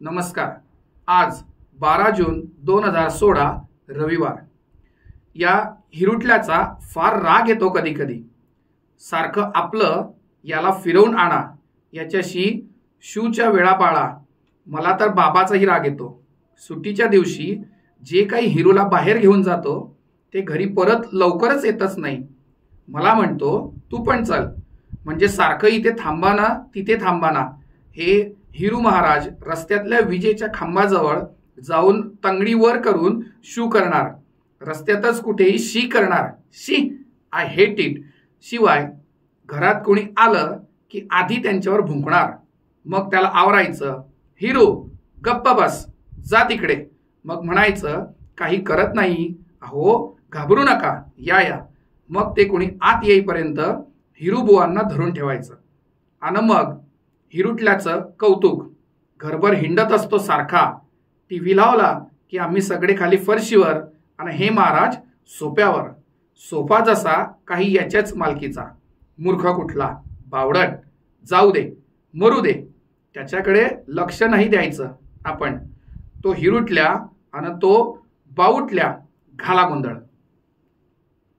नमस्कार। आज 12 जून 2016 रविवार। या हिरुटल्याचा फार राग येतो कधी कधी। सारखं आपलं याला फिरवून आणा, याच्याशी शूच्या वेळा पाळा। मला तर बाबाचाही राग येतो। सुट्टीच्या दिवशी जे काही हिरूला बाहेर घेऊन जातो ते घरी परत लवकरच येतच नाही। मला म्हणतो तू पण चल, म्हणजे सारखं इथे थांबा ना तिथे थांबा ना। हे हिरू महाराज रस्त्यातल्या विजेच्या खांबाजवळ जाऊन तंगडी वर करून शू करणार, रस्त्यातच कुठेही शी करणार। शी, आय हेट इट। शिवाय घरात कोणी आलं की आधी त्यांच्यावर भुंकणार, मग त्याला आवरायचं, हिरू गप्प बस, जा तिकडे। मग म्हणायचं काही करत नाही, अहो घाबरू नका, या या। मग ते कोणी आत येईपर्यंत हिरू बुवांना धरून ठेवायचं। आणि मग हिरुटल्याचं कौतुक, घरभर हिंडत असतो सारखा। टीव्ही लावला की आम्ही सगळे खाली फरशीवर आणि हे महाराज सोप्यावर। सोफा जसा काही याच्याच मालकीचा। मूर्ख कुठला, बावडट, जाऊ दे, मरू दे, त्याच्याकडे लक्ष नाही द्यायचं आपण। तो हिरुटल्या आणि तो बावटल्या, घाला गोंधळ।